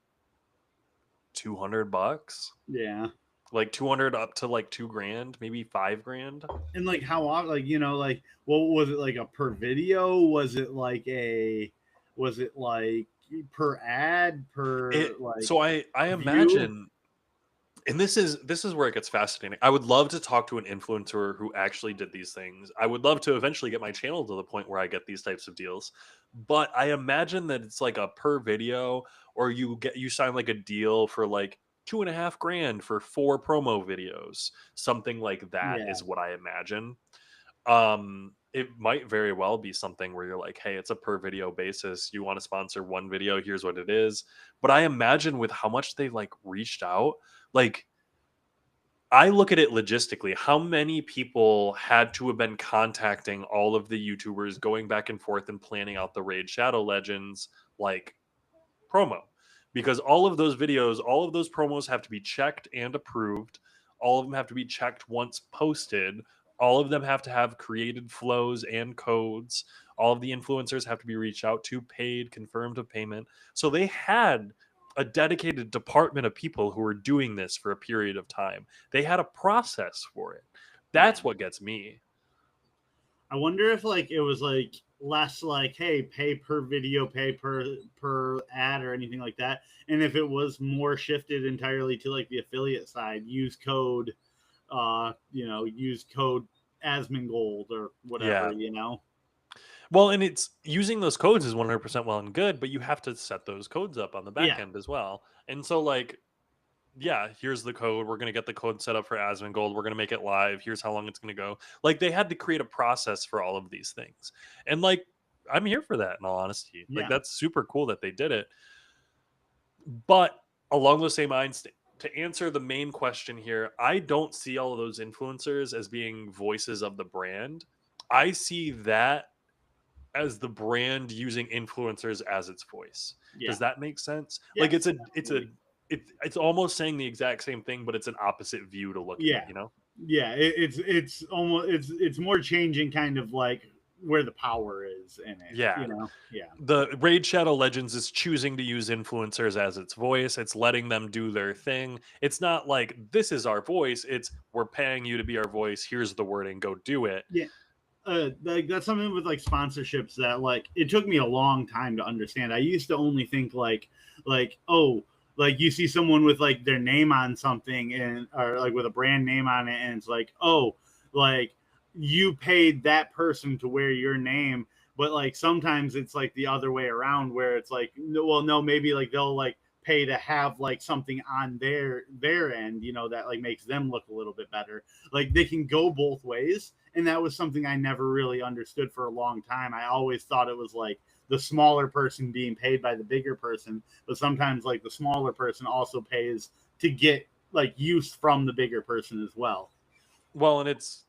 $200. Yeah. like 200 up to like 2 grand, maybe 5 grand. And like how often, like like what was it, like a per video? Was it like per ad, per like So I view? imagine, and this is where it gets fascinating. I would love to talk to an influencer who actually did these things. I would love to eventually get my channel to the point where I get these types of deals. But I imagine that it's like a per video, or you sign like a deal for like 2.5 grand for 4 promo videos. Something like that Yeah, is what I imagine. It might very well be something where you're like, hey, it's a per video basis. You want to sponsor one video, here's what it is. But I imagine with how much they've like reached out, like I look at it logistically. How many people had to have been contacting all of the YouTubers, going back and forth and planning out the Raid Shadow Legends like promo? Because all of those videos, all of those promos have to be checked and approved. All of them have to be checked once posted. All of them have to have created flows and codes. All of the influencers have to be reached out to, paid, confirmed of payment. So they had a dedicated department of people who were doing this for a period of time. They had a process for it. yeah. That's what gets me. I wonder if like it was like less like, hey, pay per video, pay per ad or anything like that, and if it was more shifted entirely to like the affiliate side, use code Asmongold or whatever, Yeah. you know. Well, and it's using those codes is 100% well and good, but you have to set those codes up on the back Yeah, end as well. And so, like, yeah, here's the code. We're going to get the code set up for Asmongold. We're going to make it live. Here's how long it's going to go. Like, they had to create a process for all of these things. And, like, I'm here for that in all honesty. Like, yeah, that's super cool that they did it. But along those same lines, to answer the main question here, I don't see all of those influencers as being voices of the brand. I see that as the brand using influencers as its voice. yeah. Does that make sense? Like Yes, it's absolutely. it's almost saying the exact same thing, but it's an opposite view to look at it, Yeah, you know? yeah. It's almost it's more changing kind of like where the power is in it, Yeah. Yeah, The Raid Shadow Legends is choosing to use influencers as its voice. It's letting them do their thing. It's not like this is our voice. It's we're paying you to be our voice. Here's the wording. Go do it. yeah. Like that's something with like sponsorships that like it took me a long time to understand. I used to only think oh, like you see someone with like their name on something and or like with a brand name on it, and it's like, oh, like you paid that person to wear your name. But like sometimes it's like the other way around where it's like, no, well, no, maybe like they'll like pay to have like something on their end, that like makes them look a little bit better. Like they can go both ways, and that was something I never really understood for a long time. I always thought it was like the smaller person being paid by the bigger person, but sometimes like the smaller person also pays to get like use from the bigger person as well. Well, and it's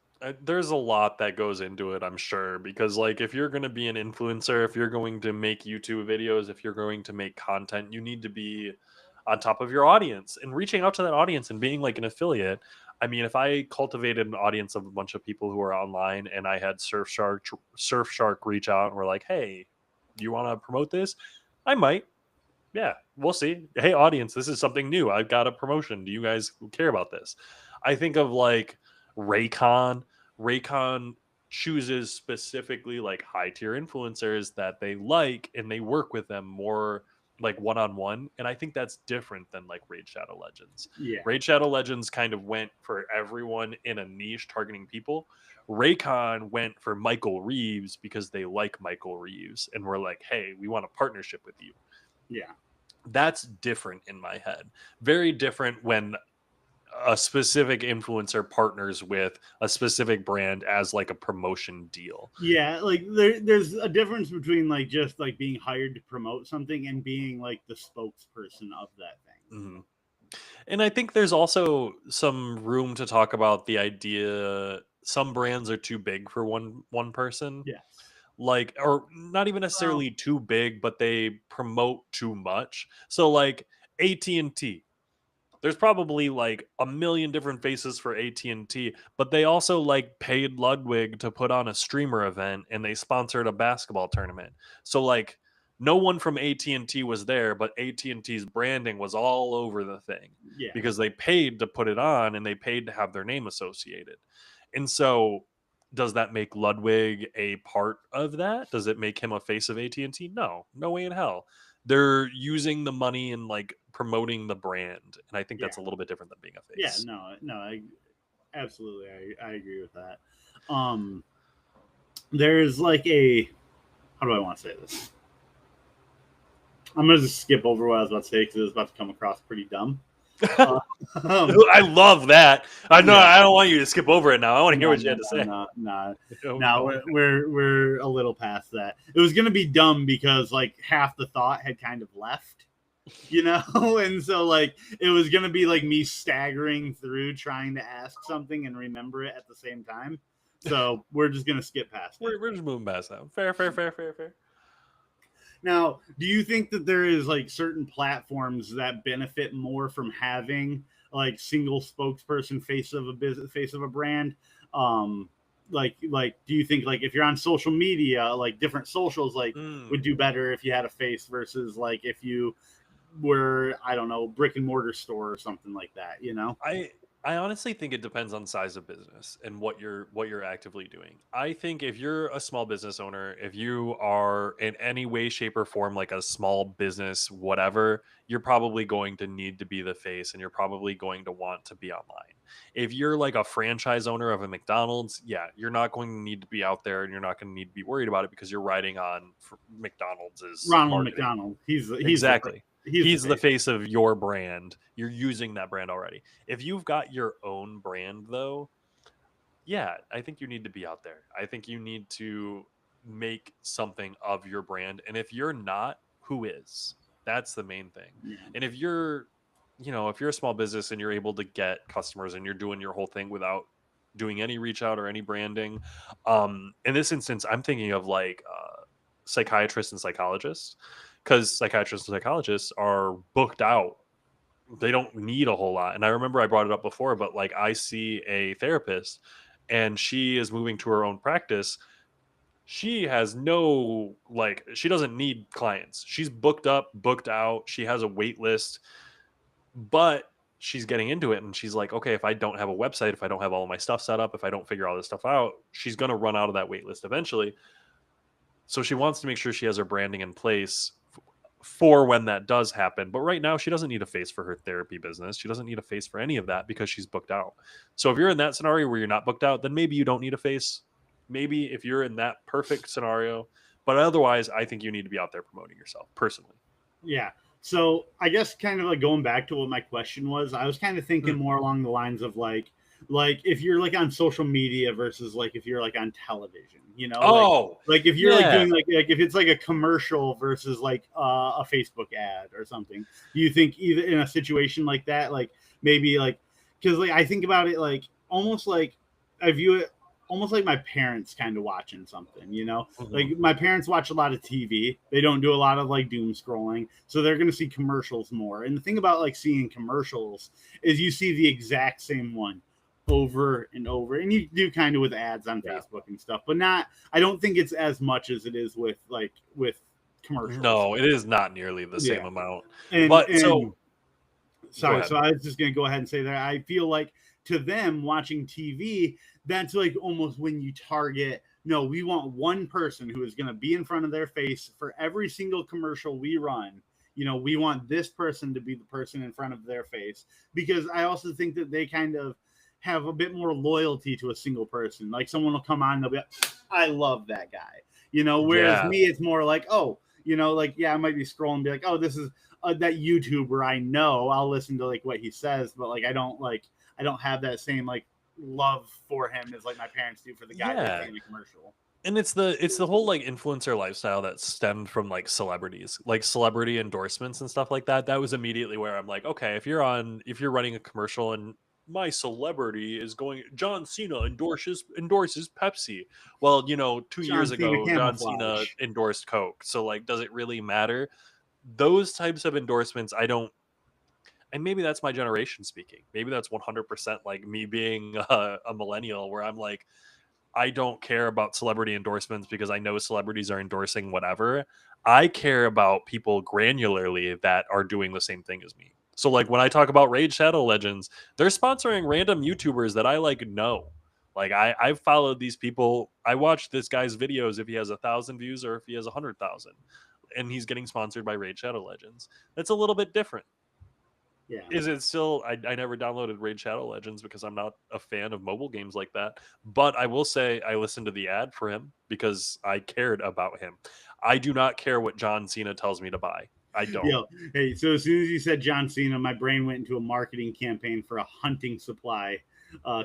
there's a lot that goes into it, I'm sure, because like if you're going to be an influencer, if you're going to make YouTube videos, if you're going to make content, you need to be on top of your audience and reaching out to that audience and being like an affiliate. I mean, if I cultivated an audience of a bunch of people who are online and I had Surfshark reach out and were like, "Hey, do you want to promote this?" I might. Yeah, we'll see. Hey, audience, this is something new. I've got a promotion. Do you guys care about this? I think of like Raycon. Raycon chooses specifically like high tier influencers that they like and they work with them more like one on one. And I think that's different than like Raid Shadow Legends. Yeah. Raid Shadow Legends kind of went for everyone in a niche targeting people. Raycon went for Michael Reeves because they like Michael Reeves and we're like, hey, we want a partnership with you. Yeah. That's different in my head. Very different when a specific influencer partners with a specific brand as like a promotion deal. Yeah, like there's a difference between like just like being hired to promote something and being like the spokesperson of that thing. Mhm. And I think there's also some room to talk about the idea some brands are too big for one person. Yes. Like or not even Well, necessarily too big, but they promote too much. So like AT&T, there's probably like a million different faces for AT&T, but they also like paid Ludwig to put on a streamer event and they sponsored a basketball tournament. So like No one from AT&T was there, but AT&T's branding was all over the thing Yeah. because they paid to put it on and they paid to have their name associated. And so does that make Ludwig a part of that? Does it make him a face of AT&T? No, no way in hell. They're using the money and like promoting the brand, and I think Yeah. that's a little bit different than being a Yeah. face. No, absolutely. I agree with that. Um, there's like a, how do I want to say this? I'm going to just skip over what I was about to say because it was about to come across pretty dumb. Uh, um, I love that. I know. yeah. I don't want you to skip over it now. I want to hear No, what you no, had to no, say. no, no, Oh, no. no. We're a little past that. It was gonna be dumb because like half the thought had kind of left, and so like it was gonna be like me staggering through trying to ask something and remember it at the same time. So we're just gonna skip past it. We're just moving past that. Fair, fair, fair, fair, fair. Now, do you think that there is like certain platforms that benefit more from having like single spokesperson face of a business, face of a brand? Um, like, do you think like if you're on social media, like different socials, like would Mm. do better if you had a face versus like if you were, I don't know, brick and mortar store or something like that, I I honestly think it depends on size of business and what you're actively doing. I think if you're a small business owner, if you are in any way, shape, or form like a small business, whatever, you're probably going to need to be the face and you're probably going to want to be online. If you're like a franchise owner of a McDonald's, yeah, you're not going to need to be out there and you're not going to need to be worried about it because you're riding on McDonald's Ronald marketing. McDonald, Exactly. he's the He's the face. face of your brand. You're using that brand already. If you've got your own brand, though, yeah, I think you need to be out there. I think you need to make something of your brand. And if you're not, who is? That's the main thing. Yeah, And if you're a small business and you're able to get customers and you're doing your whole thing without doing any reach out or any branding, in this instance, I'm thinking of like psychiatrists and psychologists because psychiatrists and psychologists are booked out. They don't need a whole lot. And I remember I brought it up before, but like I see a therapist and she is moving to her own practice. She has no, like, she doesn't need clients. She's booked up, booked out. She has a wait list, but she's getting into it. And she's like, okay, if I don't have a website, if I don't have all of my stuff set up, if I don't figure all this stuff out, she's going to run out of that wait list eventually. So she wants to make sure she has her branding in place for when that does happen. But right now, she doesn't need a face for her therapy business. She doesn't need a face for any of that because she's booked out. So if you're in that scenario where you're not booked out, then maybe you don't need a face. Maybe if you're in that perfect scenario, but otherwise, I think you need to be out there promoting yourself personally. yeah. So I guess kind of like going back to what my question was, I was kind of thinking Hmm. more along the lines of like if you're like on social media versus like if you're like on television, Oh, like if you're like yeah. doing like if it's like a commercial versus like a Facebook ad or something. Do you think either in a situation like that, like maybe like because like I think about it like almost like I view it almost like my parents kind of watching something. Hmm. Like my parents watch a lot of TV. They don't do a lot of like doom scrolling, so they're going to see commercials more. And the thing about like seeing commercials is you see the exact same one over and over, and you do kind of with ads on Yeah. Facebook and stuff, but not. I don't think it's as much as it is with commercials. No, it is not nearly the Yeah, same amount. But so and go sorry, ahead. so I was just going to go ahead and say that I feel like to them watching TV, that's like almost when you target. No, we want one person who is going to be in front of their face for every single commercial we run. We want this person to be the person in front of their face because I also think that they kind of have a bit more loyalty to a single person. Like someone will come on, and they'll be like, I love that guy. Whereas Yeah. me, it's more like, oh, like, yeah, I might be scrolling and be like, oh, this is that YouTuber I know. I'll listen to like what he says, but like I don't have that same like love for him as like my parents do for the guy they Yeah. see in the commercial. And it's the whole like influencer lifestyle that stemmed from like celebrities, like celebrity endorsements and stuff like that. That was immediately where I'm like, okay, if you're running a commercial and my celebrity is going, John Cena endorses Pepsi. Well, 2 years John Cena ago John Cena camouflage. endorsed Coke. So like, does it really matter? Those types of endorsements, I don't. And maybe that's my generation speaking. Maybe that's 100% like me being a millennial, where I'm like, I don't care about celebrity endorsements because I know celebrities are endorsing whatever. I care about people granularly that are doing the same thing as me. So like when I talk about Raid Shadow Legends, they're sponsoring random YouTubers that I like know. Like I've followed these people. I watch this guy's videos if he has 1,000 views or if he has 100,000, and he's getting sponsored by Raid Shadow Legends. That's a little bit different. Yeah. Is it still? I never downloaded Raid Shadow Legends because I'm not a fan of mobile games like that. But I will say I listened to the ad for him because I cared about him. I do not care what John Cena tells me to buy. I don't. Yo, hey, so as soon as you said John Cena, my brain went into a marketing campaign for a hunting supply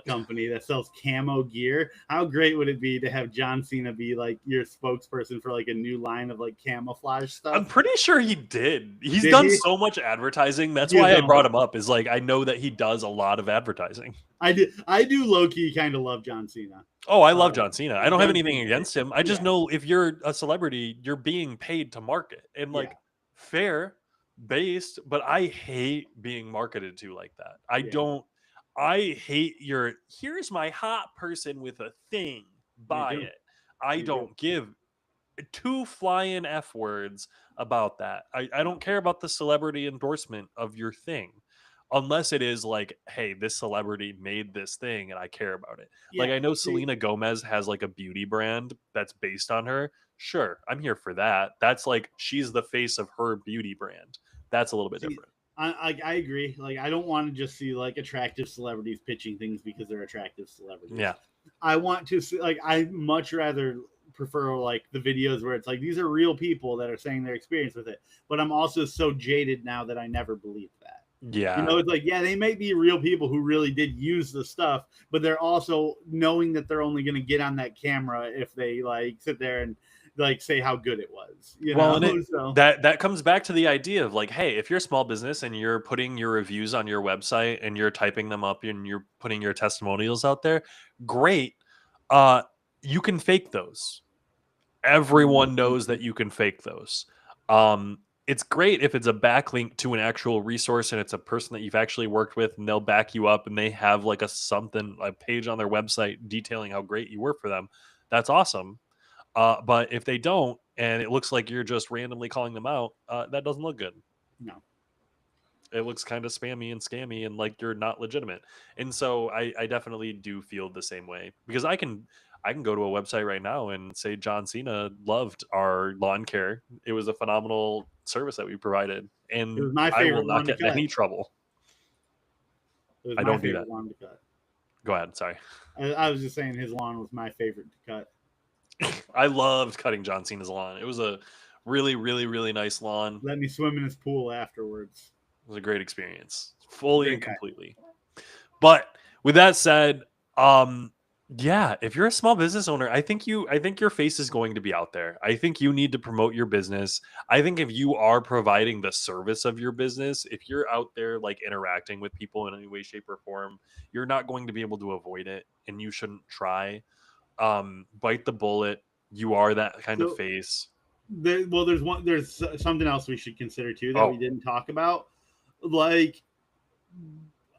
company that sells camo gear. How great would it be to have John Cena be like your spokesperson for like a new line of like camouflage I'm stuff? pretty sure he did. He's Did done he? so much advertising. That's He has why I done a brought lot. him up. Is like I know that he does a lot of advertising. I do low key kind of love John Cena. Oh, I Uh, love John Cena. I don't have John anything Cena's great. against him. I just Yeah, know if you're a celebrity, you're being paid to market. And yeah, like fair based, but I hate being marketed to like that. I yeah. don't I hate your here's my hot person with a thing. Me Buy too. it. I Me too. don't give two flying F words about that. I No. don't care about the celebrity endorsement of your thing unless it is like, hey, this celebrity made this thing and I care about it. Like Yeah. I know See, Selena Gomez has like a beauty brand that's based on her. Sure, I'm here for that. That's like she's the face of her beauty brand. That's a little bit see, different. I agree. Like, I don't want to just see like attractive celebrities pitching things because they're attractive celebrities. Yeah. I want to see like I much rather prefer like the videos where it's like these are real people that are saying their experience with it. But I'm also so jaded now that I never believed that. You Yeah. know, it's like, yeah, they may be real people who really did use the stuff, but they're also knowing that they're only going to get on that camera if they like sit there and like say how good it was, you Well, know? and it So, that comes back to the idea of like, hey, if you're a small business and you're putting your reviews on your website and you're typing them up and you're putting your testimonials out there, great. Uh, you can fake those. Everyone knows that you can fake those. It's great if it's a backlink to an actual resource and it's a person that you've actually worked with and they'll back you up and they have like a page on their website detailing how great you were for them. That's awesome. But if they don't, and it looks like you're just randomly calling them out, that doesn't look good. no. It looks kind of spammy and scammy, and like you're not legitimate. And so I definitely do feel the same way because I can go to a website right now and say John Cena loved our lawn care. It was a phenomenal service that we provided, It and was my I will favorite not lawn to get in cut. any trouble. It was I my don't do that. favorite lawn to cut. Go ahead. Sorry. I was just saying his lawn was my favorite to cut. I loved cutting John Cena's lawn. It was a really, really, really nice lawn. Let me swim in his pool afterwards. It was a great experience, fully Great and guy. completely. But with that said, yeah, if you're a small business owner, I think your face is going to be out there. I think you need to promote your business. I think if you are providing the service of your business, if you're out there like interacting with people in any way, shape, or form, you're not going to be able to avoid it, and you shouldn't try. Bite the bullet. You are that kind of So, face. there's something else we should consider too that we Oh, didn't talk about. Like,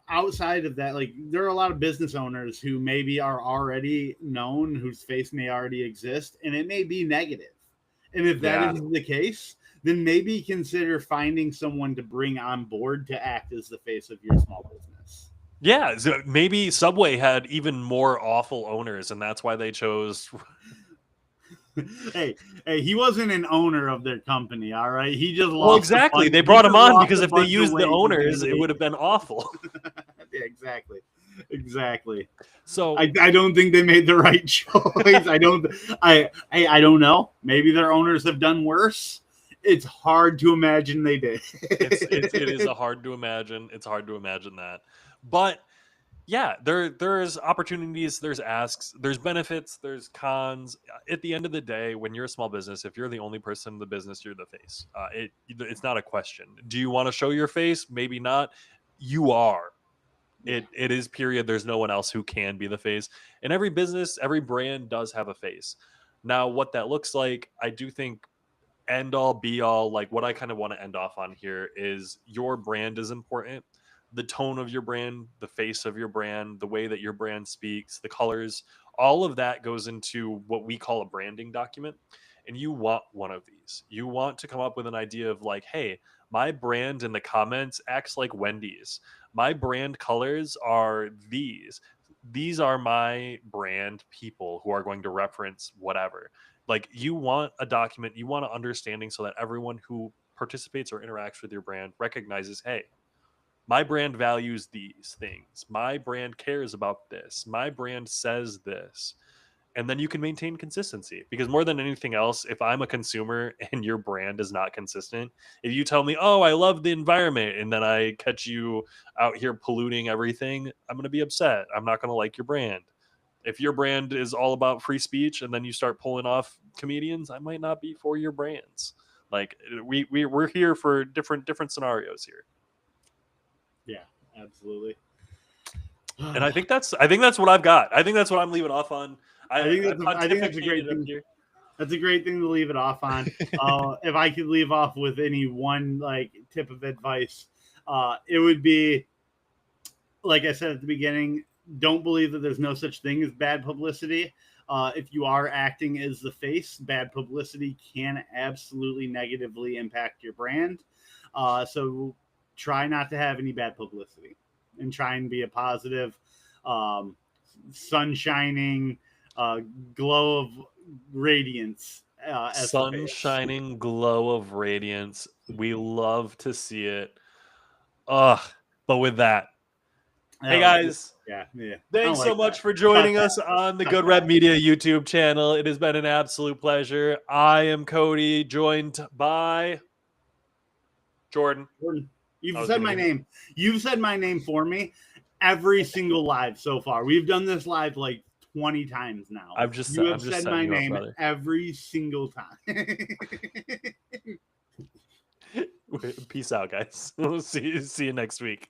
outside of that, like there are a lot of business owners who maybe are already known, whose face may already exist, and it may be negative. And if that yeah. is the case, then maybe consider finding someone to bring on board to act as the face of your small business. Yeah, so maybe Subway had even more awful owners, and that's why they chose. hey, hey, he wasn't an owner of their company, all right? He just Well, lost a exactly. bunch. They He brought just him on lost because a if they bunch of used the wages in owners, it would have wages. been awful. Yeah, exactly, exactly. So, I don't think they made the right choice. I don't know. Maybe their owners have done worse. It's hard to imagine they did. it is a hard to imagine. It's hard to imagine that, but yeah, there's opportunities, there's asks, there's benefits, there's cons. At the end of the day, when you're a small business, if you're the only person in the business, you're the face. It's not a question. Do you want to show your face? Maybe not. You are. Yeah. It is period. There's no one else who can be the face. And every business, every brand does have a face. Now, what that looks like, I do think end all be all, like what I kind of want to end off on here is your brand is important. the tone of your brand, the face of your brand, the way that your brand speaks, the colors, all of that goes into what we call a branding document. And you want one of these. You want to come up with an idea of like, hey, my brand in the comments acts like Wendy's. My brand colors are these. These are my brand people who are going to reference whatever. Like you want a document, you want an understanding so that everyone who participates or interacts with your brand recognizes, hey, my brand values these things. My brand cares about this. My brand says this. And then you can maintain consistency because more than anything else, if I'm a consumer and your brand is not consistent, if you tell me, oh, I love the environment, and then I catch you out here polluting everything, I'm going to be upset. I'm not going to like your brand. If your brand is all about free speech and then you start pulling off comedians, I might not be for your brands. Like we're here for different scenarios here. Yeah, absolutely. And I think that's what I've got. I think that's what I'm leaving off on. I think I that's a great pontificated up thing. here. That's a great thing to leave it off on. If I could leave off with any one like tip of advice, it would be, like I said at the beginning, don't believe that there's no such thing as bad publicity. If you are acting as the face, bad publicity can absolutely negatively impact your brand. So try not to have any bad publicity and try and be a positive, sun shining, glow of radiance as the Sun face. shining glow of radiance. We love to see it. Ugh. But with that, hey guys, Yeah. I don't thanks so like much that. for joining Cut us on the that. Good Rep Media YouTube channel. It has been an absolute pleasure. I am Cody, joined by Jordan. Jordan, I you've was said gonna my give name. You've said my name for me every single live so far. We've done this live like 20 times now. I'm just You have said setting my you up, name brother. every single time. Peace out, guys. We'll see you next week.